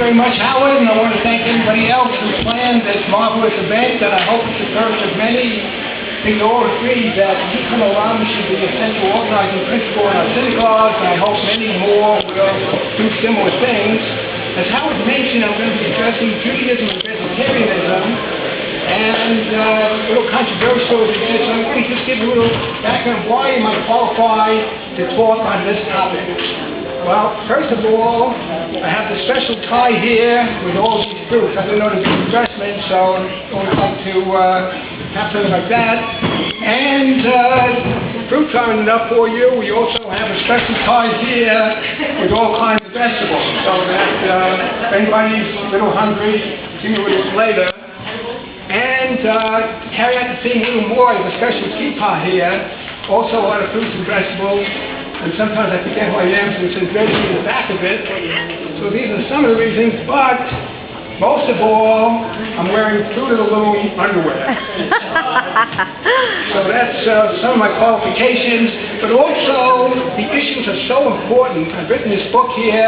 very much, Howard, and I want to thank anybody else who planned this marvelous event, and I hope it's the first of many. I think we all agree that Tikkun Olam should be a central organizing principle in our synagogues, and I hope many more will do similar things. As Howard mentioned, I'm going to be addressing Judaism and vegetarianism, and a little controversial as it is, so I'm going to just give you a little background. Why am I qualified to talk on this topic? Well, first of all, I have the special tie here with all these fruits. I didn't know there'd be refreshment, so I would like to have something like that. And fruits aren't enough for you. We also have a special tie here with all kinds of vegetables, so that if anybody's a little hungry, see me a little later. And to carry out the theme a little more, I have a special teapot here, also a lot of fruits and vegetables. And sometimes I forget who I am, so it says veggie in the back of it. So these are some of the reasons, but most of all, I'm wearing two little underwear. So that's some of my qualifications, but also the issues are so important. I've written this book here,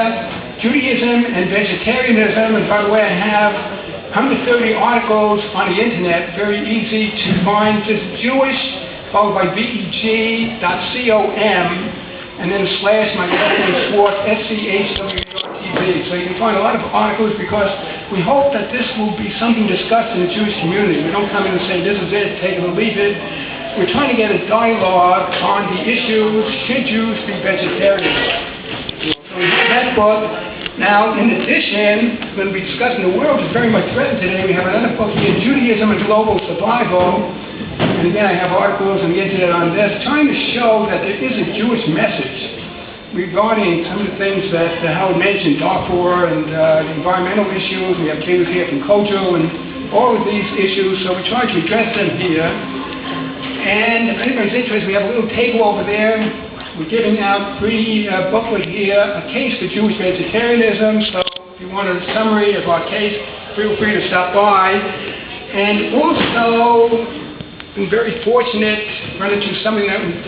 Judaism and Vegetarianism, and by the way, I have 130 articles on the internet, very easy to find, just Jewish, followed by veg'ism, and then / my last name, Schwartz, SCHWRTZ. So you can find a lot of articles because we hope that this will be something discussed in the Jewish community. We don't come in and say, this is it, take it or leave it. We're trying to get a dialogue on the issues, should Jews be vegetarians? So we have that book. Now, in addition, we're going to be discussing the world is very much threatened today. We have another book here, Judaism and Global Survival. And again, I have articles on the internet on this, trying to show that there is a Jewish message regarding some of the things that Howard mentioned, Darfur and the environmental issues. We have cases here from Kojo and all of these issues, so we try to address them here. And if anybody's interested, we have a little table over there. We're giving out free booklet here, A Case for Jewish Vegetarianism. So if you want a summary of our case, feel free to stop by. And also, been very fortunate to run into something that with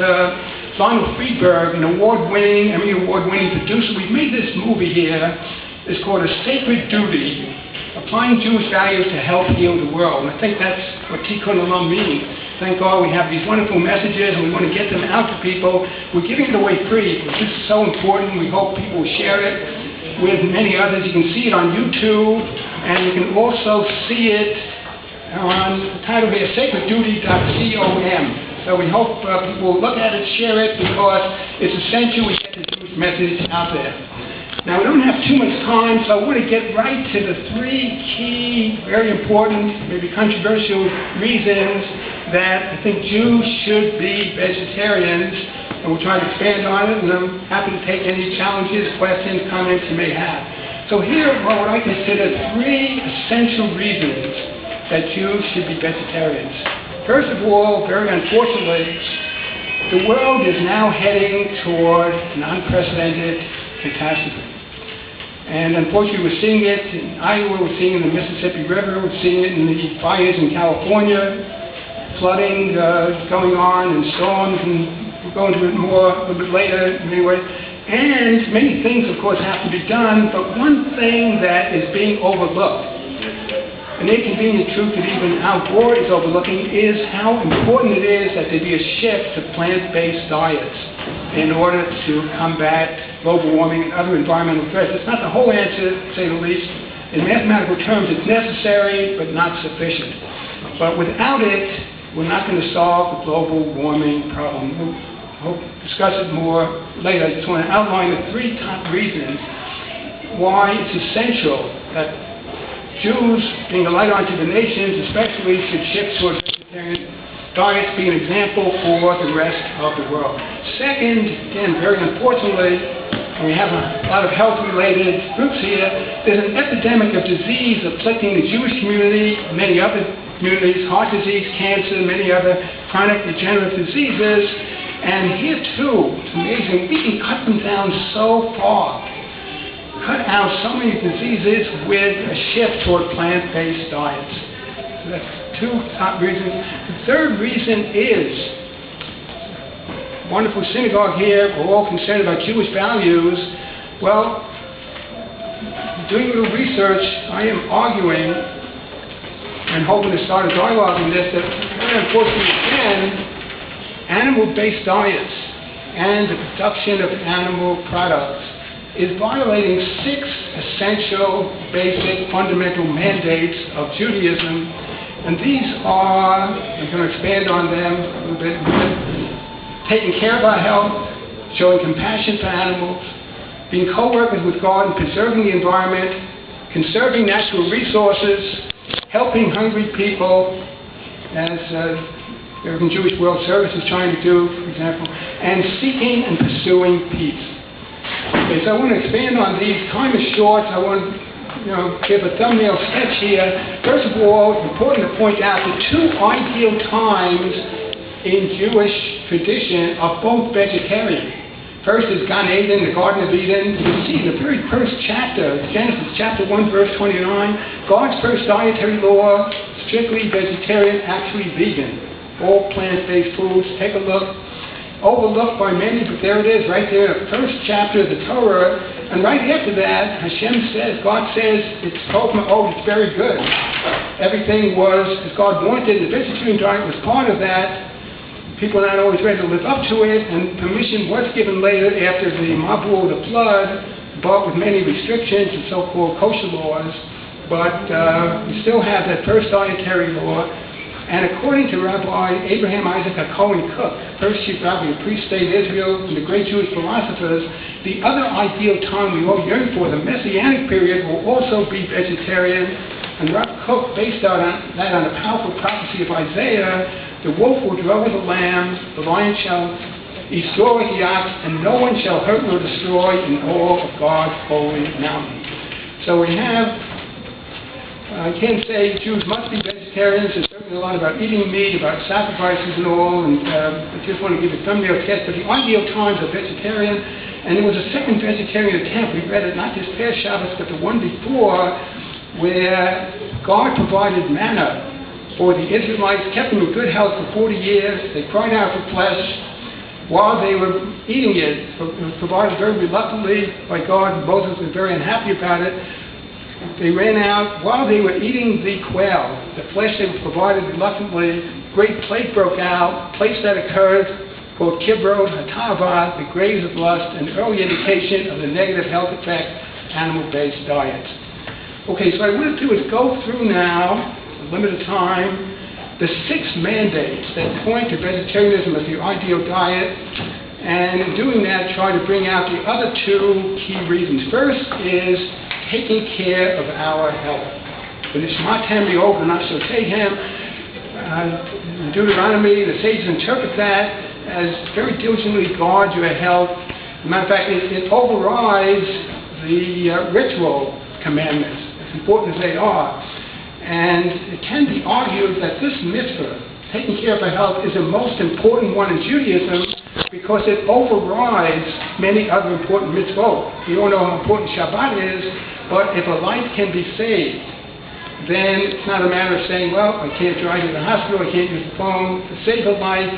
Donald Friedberg, an award-winning, Emmy award-winning producer. We've made this movie here. It's called A Sacred Duty, Applying Jewish Values to Help Heal the World. And I think that's what Tikkun Olam means. Thank God we have these wonderful messages and we want to get them out to people. We're giving it away free. This is so important. We hope people will share it with many others. You can see it on YouTube, and you can also see it on the title here, sacredduty.com. So we hope people will look at it, share it, because it's essential we get the Jewish message out there. Now, we don't have too much time, so I want to get right to the three key, very important, maybe controversial reasons that I think Jews should be vegetarians, and we'll try to expand on it, and I'm happy to take any challenges, questions, comments you may have. So here are what I consider three essential reasons that Jews should be vegetarians. First of all, very unfortunately, the world is now heading toward an unprecedented catastrophe. And unfortunately, we're seeing it in Iowa, we're seeing it in the Mississippi River, we're seeing it in the fires in California, flooding going on, and storms, and we'll go into it more a little bit later anyway. And many things, of course, have to be done, but one thing that is being overlooked, an inconvenient truth that even Al Gore is overlooking, is how important it is that there be a shift to plant-based diets in order to combat global warming and other environmental threats. It's not the whole answer, to say the least. In mathematical terms, it's necessary, but not sufficient. But without it, we're not going to solve the global warming problem. We'll discuss it more later. I just want to outline the three top reasons why it's essential that Jews, being a light unto the nations, especially, should shift towards vegetarian diets, be an example for the rest of the world. Second, again, very unfortunately, and we have a lot of health-related groups here, there's an epidemic of disease afflicting the Jewish community, many other communities, heart disease, cancer, many other chronic degenerative diseases, and here too, it's amazing, we can cut them down so far. Cut out so many diseases with a shift toward plant-based diets. So that's two top reasons. The third reason is wonderful synagogue here. We're all concerned about Jewish values. Well, doing a little research, I am arguing and hoping to start a dialogue on this that, unfortunately, again, animal-based diets and the production of animal products is violating 6 essential, basic, fundamental mandates of Judaism. And these are, I'm going to expand on them a little bit, taking care of our health, showing compassion for animals, being co-workers with God in preserving the environment, conserving natural resources, helping hungry people, as American Jewish World Service is trying to do, for example, and seeking and pursuing peace. Okay, so I want to expand on these. Time is short. I want to give a thumbnail sketch here. First of all, it's important to point out the 2 ideal times in Jewish tradition are both vegetarian. First is Gan Eden, the Garden of Eden. You see in the very first chapter, Genesis chapter 1, verse 29, God's first dietary law, strictly vegetarian, actually vegan. All plant-based foods. Take a look. Overlooked by many, but there it is, right there, the first chapter of the Torah. And right after that, God says, it's very good. Everything was as God wanted. The vegetarian diet was part of that. People are not always ready to live up to it, and permission was given later after the Mabul, the flood, but with many restrictions and so-called kosher laws. But we still have that first dietary law. And according to Rabbi Abraham Isaac Cohen Cook, first chief rabbi of pre-state Israel and the great Jewish philosophers, the other ideal time we all yearn for, the Messianic period, will also be vegetarian. And Rabbi Cook based that on a powerful prophecy of Isaiah: the wolf will dwell with the lamb, the lion shall eat straw with the ox, and no one shall hurt nor destroy in all of God's holy mountain. So we have, I can't say Jews must be vegetarians. There's certainly a lot about eating meat, about sacrifices and all, and I just want to give a thumbnail sketch. But the ideal times are vegetarian, and there was a second vegetarian attempt. We read it not this past Shabbos, but the one before, where God provided manna for the Israelites, kept them in good health for 40 years. They cried out for flesh. While they were eating it, provided very reluctantly by God, Moses was very unhappy about it. They ran out. While they were eating the quail, the flesh they were provided reluctantly, great plague broke out, place that occurred called Kibrot Hatava, the graves of lust, an early indication of the negative health effect of animal-based diets. Okay, so what I want to do is go through now, a limited time, the 6 mandates that point to vegetarianism as the ideal diet, and in doing that, try to bring out the other 2 key reasons. First is taking care of our health. V'nishmatem li'ov v'nafshotehem, in Deuteronomy, the sages interpret that as very diligently guard your health. As a matter of fact, it overrides the ritual commandments, as important as they are. And it can be argued that this mitzvah, taking care of our health, is the most important one in Judaism because it overrides many other important mitzvot. We all know how important Shabbat is, but if a life can be saved, then it's not a matter of saying, well, I can't drive to the hospital, I can't use the phone. To save a life,